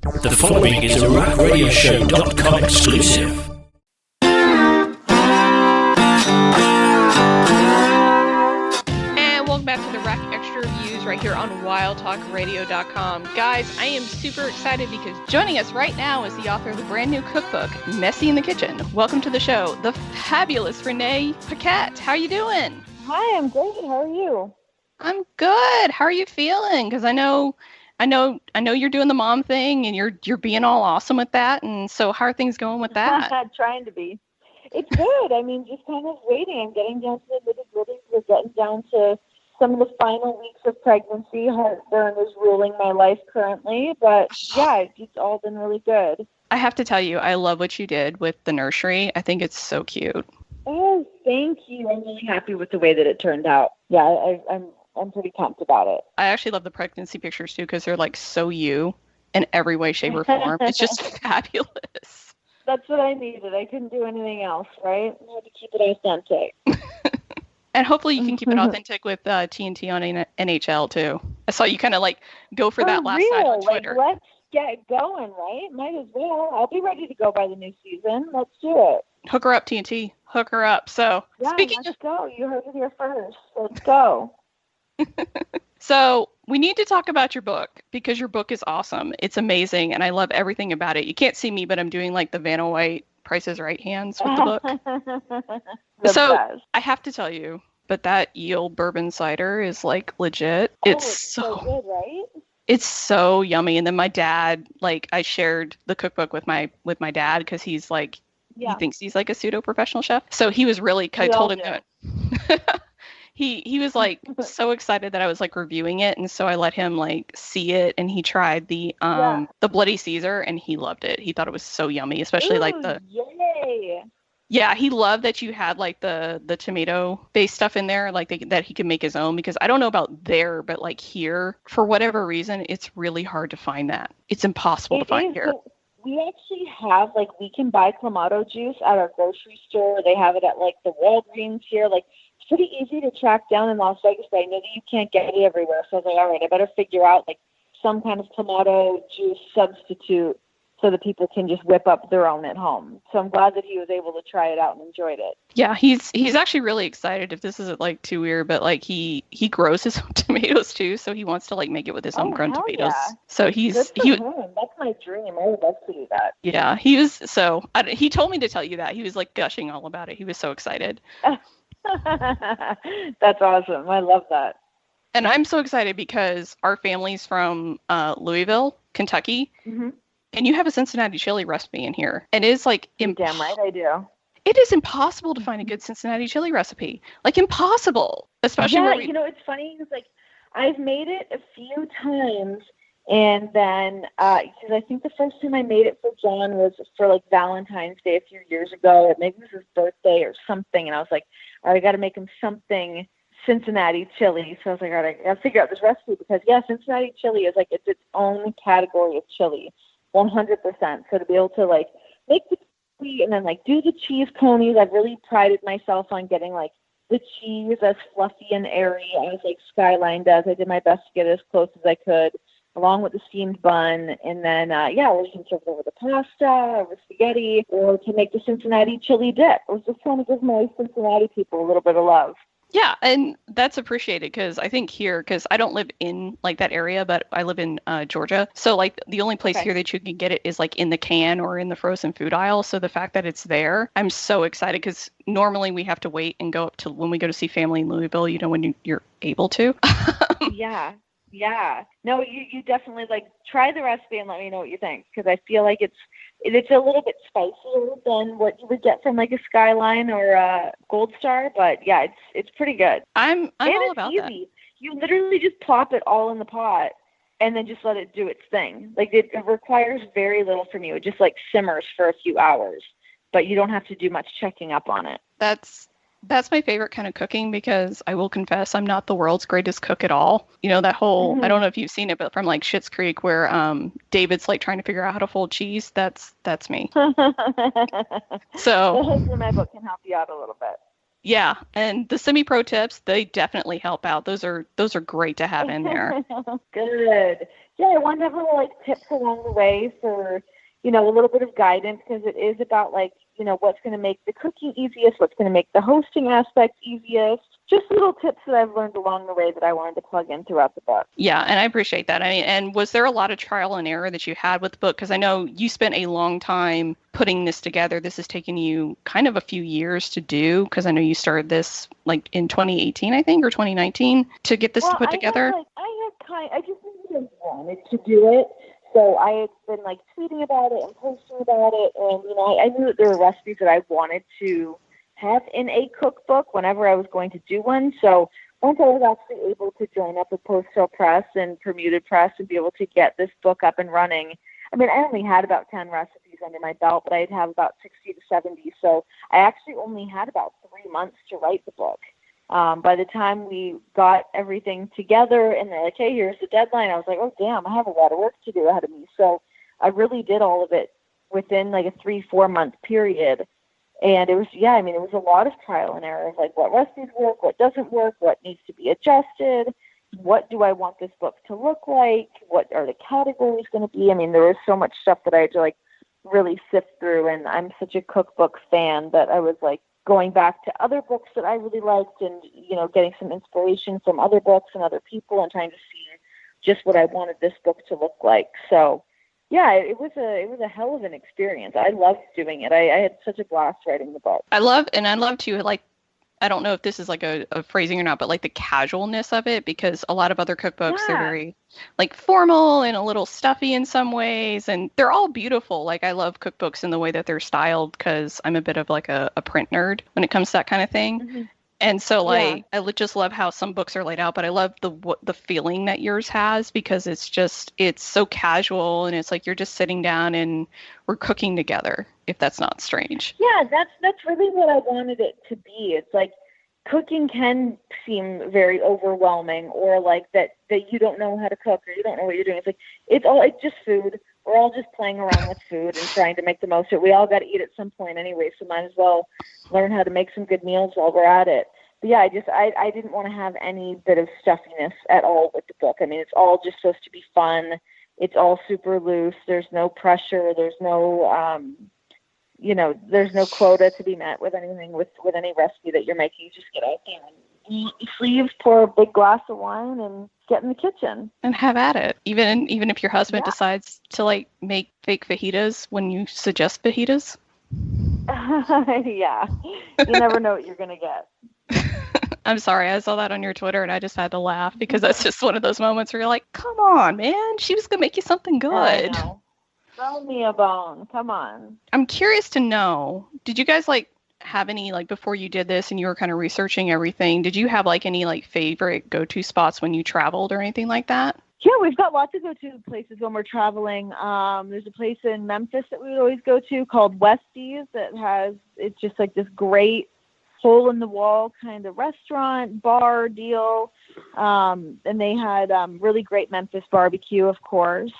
The following is a rockradioshow.com exclusive. And welcome back to the Rock Extra Reviews right here on wildtalkradio.com. Guys, I am super excited because joining us right now is the author of the brand new cookbook, Messy in the Kitchen. Welcome to the show, the fabulous Renee Paquette. How are you doing? Hi, I'm great. How are you? I'm good. How are you feeling? Because I know you're doing the mom thing and you're being all awesome with that. And so how are things going with that? Trying to be. It's good. I mean, just kind of waiting. I'm getting down to the nitty-gritty. We're getting down to some of the final weeks of pregnancy. Heartburn is ruling my life currently. But yeah, it's all been really good. I have to tell you, I love what you did with the nursery. I think it's so cute. Oh, thank you. I'm really happy with the way that it turned out. Yeah, I'm pretty pumped about it. I actually love the pregnancy pictures too because they're like so you in every way, shape, or form. It's just fabulous. That's what I needed. I couldn't do anything else, right? I had to keep it authentic. And hopefully you can keep it authentic with TNT on NHL too. I saw you kind of like go for that last night on Twitter. Like, let's get going, right? Might as well. I'll be ready to go by the new season. Let's do it. Hook her up, TNT. Hook her up. So yeah, let's go. You heard it here first. Let's go. So we need to talk about your book because your book is awesome. It's amazing, and I love everything about it. You can't see me, but I'm doing like the Vanna White Price is Right hands with the book. So I have to tell you, but that Yale bourbon cider is like legit. It's so good, right? It's so yummy. And then my dad, like I shared the cookbook with my dad because he's like, he thinks he's like a pseudo professional chef. So he was really, I told him that. He was like so excited that I was like reviewing it, and so I let him like see it, and he tried the Bloody Caesar, and he loved it. He thought it was so yummy, especially like the yay. Yeah, he loved that you had like the tomato based stuff in there, like that he could make his own, because I don't know about there, but like here for whatever reason it's really hard to find that. It's impossible to find here. We actually have we can buy Clamato juice at our grocery store. They have it at like the Walgreens here. Like it's pretty easy to track down in Las Vegas, but I know that you can't get it everywhere. So I was like, all right, I better figure out like some kind of Clamato juice substitute so that people can just whip up their own at home. So I'm glad that he was able to try it out and enjoyed it. Yeah, he's actually really excited, if this isn't like too weird, but like he grows his own tomatoes too, so he wants to like make it with his own grown tomatoes. Yeah. So that's my dream. I would love to do that. Yeah, he told me to tell you that. He was like gushing all about it. He was so excited. That's awesome. I love that. And I'm so excited because our family's from Louisville, Kentucky. Mm-hmm. And you have a Cincinnati chili recipe in here. And it is like damn right I do. It is impossible to find a good Cincinnati chili recipe. Like impossible. Especially it's funny. It's like I've made it a few times, and then because I think the first time I made it for John was for like Valentine's Day a few years ago. Maybe it was his birthday or something, and I was like, all right, I got to make him something Cincinnati chili. So I was like, all right, I got to figure out this recipe because Cincinnati chili is like it's its own category of chili. 100%. So to be able to like make the chili and then like do the cheese conies, I've really prided myself on getting like the cheese as fluffy and airy as like Skyline does. I did my best to get it as close as I could, along with the steamed bun. And then, or you can serve it over the pasta, over spaghetti, or to make the Cincinnati chili dip. I was just trying to give my Cincinnati people a little bit of love. Yeah, and that's appreciated because I think here, because I don't live in like that area, but I live in Georgia. So like the only place here that you can get it is like in the can or in the frozen food aisle. So the fact that it's there, I'm so excited because normally we have to wait and go up to when we go to see family in Louisville, when you're able to. Yeah. No, you definitely like try the recipe and let me know what you think because I feel like it's a little bit spicier than what you would get from like a Skyline or a Gold Star, but yeah, it's pretty good. I'm all about easy. That. You literally just plop it all in the pot and then just let it do its thing. Like it requires very little from you. It just like simmers for a few hours, but you don't have to do much checking up on it. That's my favorite kind of cooking because I will confess I'm not the world's greatest cook at all. That whole, I don't know if you've seen it, but from like Schitt's Creek where David's like trying to figure out how to fold cheese. That's me. So the husband in my book can help you out a little bit. Yeah, and the semi-pro tips, they definitely help out. Those are great to have in there. Good. Yeah, I wanted to have little like tips along the way for, a little bit of guidance, because it is about like, what's going to make the cooking easiest, what's going to make the hosting aspect easiest. Just little tips that I've learned along the way that I wanted to plug in throughout the book. Yeah, and I appreciate that. I mean, and was there a lot of trial and error that you had with the book? Because I know you spent a long time putting this together. This has taken you kind of a few years to do, because I know you started this like in 2018, I think, or 2019 to get this put together. I just wanted to do it. So I had been like tweeting about it and posting about it, and I knew that there were recipes that I wanted to have in a cookbook whenever I was going to do one. So once I was actually able to join up with Postal Press and Permuted Press and be able to get this book up and running, I mean, I only had about 10 recipes under my belt, but I'd have about 60 to 70. So I actually only had about 3 months to write the book. By the time we got everything together and they're like, hey, here's the deadline, I was like, oh, damn, I have a lot of work to do ahead of me. So I really did all of it within like a 3-4 month period. And it was a lot of trial and error of like what recipes work, what doesn't work, what needs to be adjusted, what do I want this book to look like, what are the categories going to be. I mean, there was so much stuff that I had to like really sift through, and I'm such a cookbook fan that I was like going back to other books that I really liked and, getting some inspiration from other books and other people and trying to see just what I wanted this book to look like. So yeah, it was a hell of an experience. I loved doing it. I had such a blast writing the book. I love to, like, I don't know if this is like a phrasing or not, but like the casualness of it, because a lot of other cookbooks, they're very like formal and a little stuffy in some ways, and they're all beautiful. Like, I love cookbooks in the way that they're styled, because I'm a bit of like a print nerd when it comes to that kind of thing. Mm-hmm. And so, like, I just love how some books are laid out, but I love the feeling that yours has, because it's so casual, and it's like you're just sitting down and we're cooking together, if that's not strange. Yeah, that's really what I wanted it to be. It's like cooking can seem very overwhelming, or like that you don't know how to cook, or you don't know what you're doing. It's like it's just food. We're all just playing around with food and trying to make the most of it. We all got to eat at some point anyway, so might as well learn how to make some good meals while we're at it. But yeah, I didn't want to have any bit of stuffiness at all with the book. I mean, it's all just supposed to be fun. It's all super loose. There's no pressure. There's no, there's no quota to be met with anything, with any recipe that you're making. You just get out there and eat sleeves, pour a big glass of wine, and get in the kitchen and have at it. Even if your husband decides to like make fake fajitas when you suggest fajitas. Yeah, you never know what you're gonna get. I'm sorry, I saw that on your Twitter and I just had to laugh, because that's just one of those moments where you're like, come on, man, she was gonna make you something good. I know. Throw me a bone, come on. I'm curious to know, did you guys like have any, like, before you did this and you were kind of researching everything, did you have like any like favorite go-to spots when you traveled or anything like that? Yeah, we've got lots of go-to places when we're traveling. There's a place in Memphis that we would always go to called Westie's it's just like this great hole-in-the-wall kind of restaurant, bar deal. And they had really great Memphis barbecue, of course.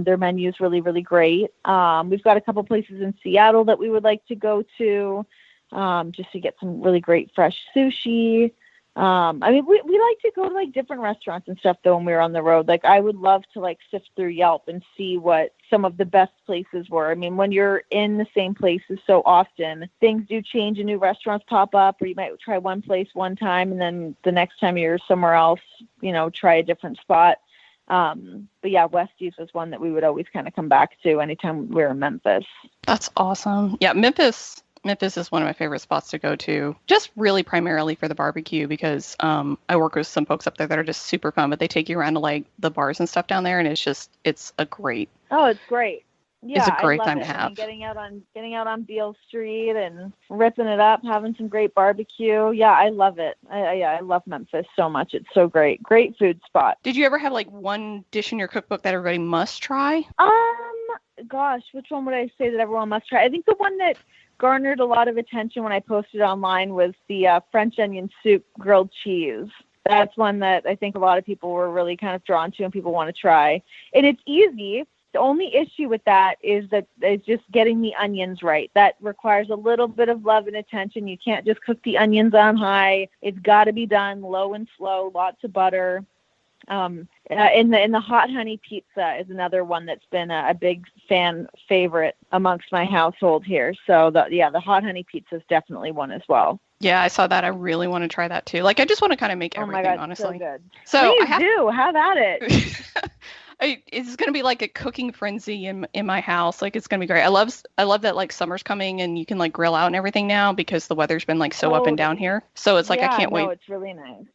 Their menu is really, really great. We've got a couple places in Seattle that we would like to go to, just to get some really great fresh sushi. I mean, we like to go to like different restaurants and stuff though when we were on the road. Like, I would love to like sift through Yelp and see what some of the best places were. I mean, when you're in the same places so often, things do change and new restaurants pop up, or you might try one place one time and then the next time you're somewhere else, try a different spot. But yeah, Westie's was one that we would always kind of come back to anytime we were in Memphis. That's awesome. Yeah, Memphis is one of my favorite spots to go to, just really primarily for the barbecue, because I work with some folks up there that are just super fun, but they take you around to like the bars and stuff down there, and it's a great. Oh, it's great. Yeah, it's a great time to have. I mean, getting out on Beale Street and ripping it up, having some great barbecue. Yeah, I love it. I love Memphis so much. It's so great. Great food spot. Did you ever have like one dish in your cookbook that everybody must try? Gosh, which one would I say that everyone must try? I think the one that garnered a lot of attention when I posted online was the French onion soup grilled cheese. That's one that I think a lot of people were really kind of drawn to and people want to try. And it's easy. The only issue with that is that it's just getting the onions right. That requires a little bit of love and attention. You can't just cook the onions on high. It's got to be done low and slow, lots of butter. In the hot honey pizza is another one that's been a big fan favorite amongst my household here. So the hot honey pizza is definitely one as well. Yeah, I saw that. I really want to try that too. Like, I just want to kind of make everything, oh my God, honestly. So good. So Please do. Have at it. It's gonna be like a cooking frenzy in my house. Like, it's gonna be great. I love that like summer's coming and you can like grill out and everything now because the weather's been like so up and down here. So it's like I can't wait. It's really nice.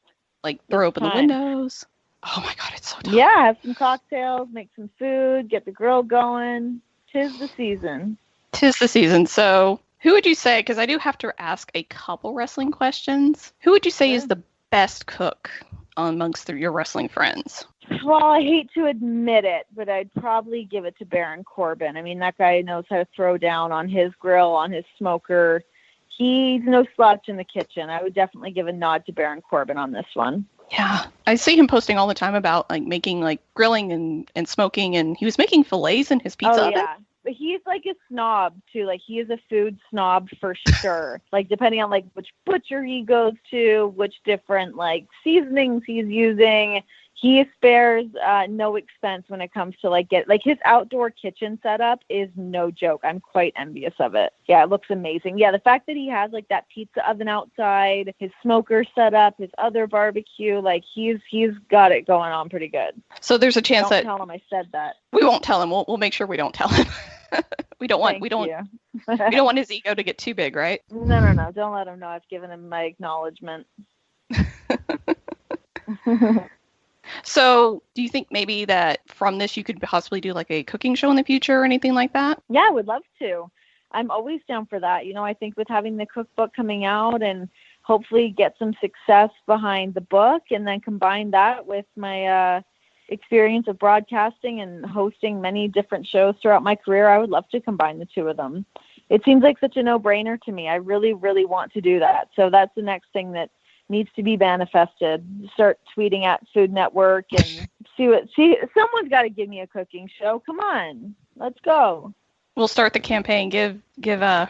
Like throw open the windows. Oh my God, it's so tough. Yeah, have some cocktails, make some food, get the grill going. 'Tis the season. 'Tis the season. So who would you say? Because I do have to ask a couple wrestling questions. Who would you say is the best cook amongst your wrestling friends? Well, I hate to admit it, but I'd probably give it to Baron Corbin. I mean, that guy knows how to throw down on his grill, on his smoker. He's no slouch in the kitchen. I would definitely give a nod to Baron Corbin on this one. Yeah, I see him posting all the time about like making like grilling and smoking, and he was making fillets in his pizza oven. Yeah. But he's like a snob too. Like, he is a food snob for sure. Like, depending on like which butcher he goes to, which different like seasonings he's using, he spares no expense when it comes to like his outdoor kitchen setup is no joke. I'm quite envious of it. Yeah, it looks amazing. Yeah, the fact that he has like that pizza oven outside, his smoker set up, his other barbecue, like he's got it going on pretty good. So there's a chance Don't tell him I said that. We won't tell him. We'll make sure we don't tell him. we don't want his ego to get too big, right? No. Don't let him know I've given him my acknowledgement. So do you think maybe that from this you could possibly do like a cooking show in the future or anything like that? Yeah, I would love to. I'm always down for that. You know, I think with having the cookbook coming out and hopefully get some success behind the book and then combine that with my experience of broadcasting and hosting many different shows throughout my career, I would love to combine the two of them. It seems like such a no-brainer to me. I really, really want to do that. So that's the next thing that needs to be manifested. Start tweeting at Food Network and see someone's got to give me a cooking show. Come on, let's go. We'll start the campaign. Give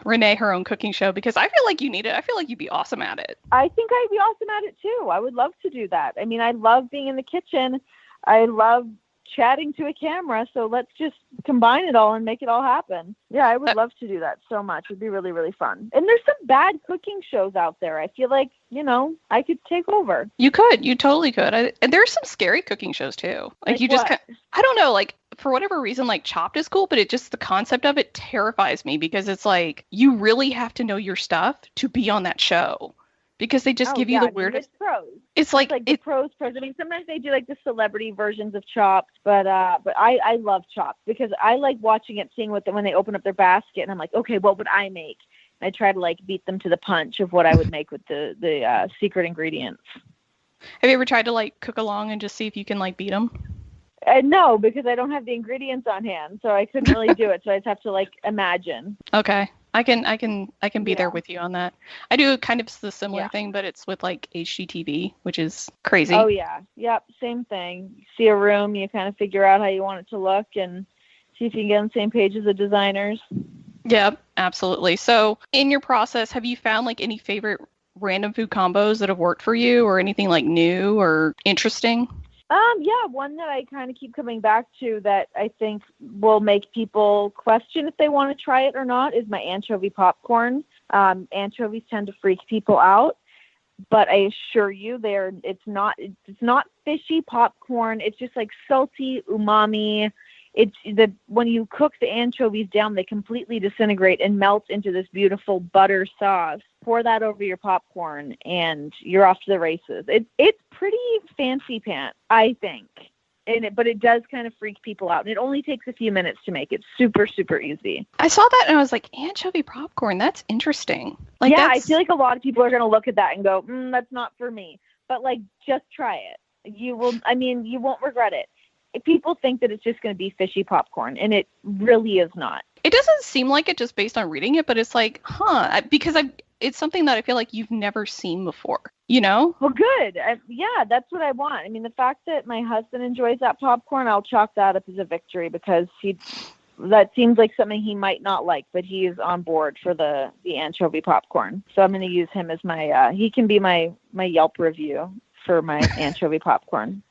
Renee her own cooking show because I feel like you need it. I feel like you'd be awesome at it. I think I'd be awesome at it too. I would love to do that. I mean, I love being in the kitchen. I love chatting to a camera. So let's just combine it all and make it all happen. Yeah, I would love to do that so much. It'd be really, really fun. And there's some bad cooking shows out there. I feel like, I could take over. You could. You totally could. And there's some scary cooking shows too. Like you just, I don't know, like for whatever reason, like Chopped is cool, but the concept of it terrifies me because it's like, you really have to know your stuff to be on that show. Because they just give you the weirdest. It's pros. It's like the pros. I mean, sometimes they do like the celebrity versions of Chopped, but I love Chopped because I like watching it, seeing when they open up their basket, and I'm like, okay, what would I make? And I try to like beat them to the punch of what I would make with the secret ingredients. Have you ever tried to like cook along and just see if you can like beat them? No, because I don't have the ingredients on hand, so I couldn't really do it. So I just have to like imagine. Okay. I can be there with you on that. I do kind of the similar thing, but it's with like HGTV, which is crazy. Oh yeah. Yep. Same thing. You see a room, you kind of figure out how you want it to look and see if you can get on the same page as the designers. Yeah, absolutely. So in your process, have you found like any favorite random food combos that have worked for you or anything like new or interesting? Yeah, one that I kind of keep coming back to that I think will make people question if they want to try it or not is my anchovy popcorn. Anchovies tend to freak people out, but I assure you it's not fishy popcorn. It's just like salty umami. When you cook the anchovies down, they completely disintegrate and melt into this beautiful butter sauce. Pour that over your popcorn and you're off to the races. It's pretty fancy pants, I think. But it does kind of freak people out. And it only takes a few minutes to make. It's super, super easy. I saw that and I was like, anchovy popcorn, that's interesting. Like, yeah, I feel like a lot of people are going to look at that and go, that's not for me. But like, just try it. You won't regret it. People think that it's just going to be fishy popcorn, and it really is not. It doesn't seem like it just based on reading it, but it's like, because it's something that I feel like you've never seen before, Well, good. Yeah, that's what I want. I mean, the fact that my husband enjoys that popcorn, I'll chalk that up as a victory because that seems like something he might not like, but he is on board for the anchovy popcorn. So I'm going to use him as my, he can be my Yelp review for my anchovy popcorn.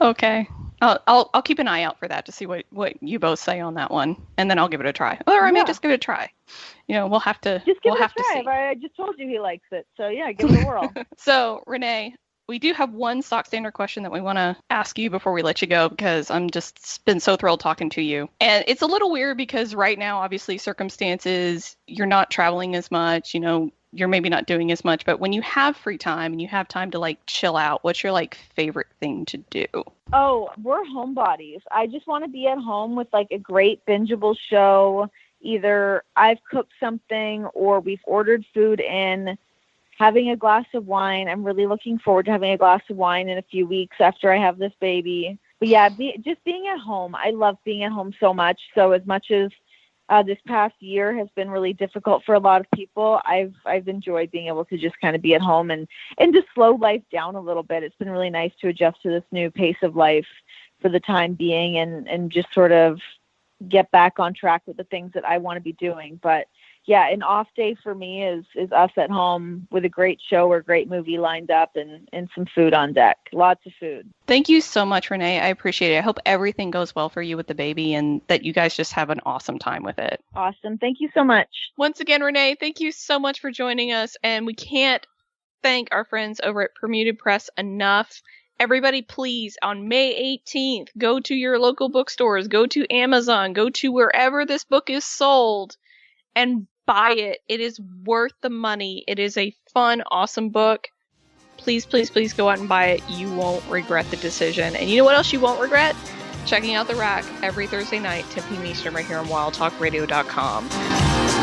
Okay. I'll keep an eye out for that to see what you both say on that one, and then I'll give it a try. Or I may just give it a try. We'll have to. Just give it a try. I just told you he likes it, so yeah, give it a whirl. So Renee, we do have one stock standard question that we want to ask you before we let you go, because I'm just been so thrilled talking to you. And it's a little weird because right now, obviously, circumstances, you're not traveling as much, you're maybe not doing as much. But when you have free time and you have time to like chill out, what's your like favorite thing to do? Oh, we're homebodies. I just want to be at home with like a great bingeable show. Either I've cooked something or we've ordered food in. Having a glass of wine. I'm really looking forward to having a glass of wine in a few weeks after I have this baby. But yeah, just being at home. I love being at home so much. So as much as this past year has been really difficult for a lot of people, I've enjoyed being able to just kind of be at home and just slow life down a little bit. It's been really nice to adjust to this new pace of life for the time being and just sort of get back on track with the things that I want to be doing. But yeah, an off day for me is us at home with a great show or great movie lined up and some food on deck. Lots of food. Thank you so much, Renee. I appreciate it. I hope everything goes well for you with the baby and that you guys just have an awesome time with it. Awesome. Thank you so much. Once again, Renee, thank you so much for joining us. And we can't thank our friends over at Permuted Press enough. Everybody, please, on May 18th, go to your local bookstores, go to Amazon, go to wherever this book is sold and buy it. It is worth the money. It is a fun, awesome book. Please, please, please go out and buy it. You won't regret the decision. And you know what else you won't regret? Checking out The Rack every Thursday night, 10 p.m. Eastern, right here on wildtalkradio.com.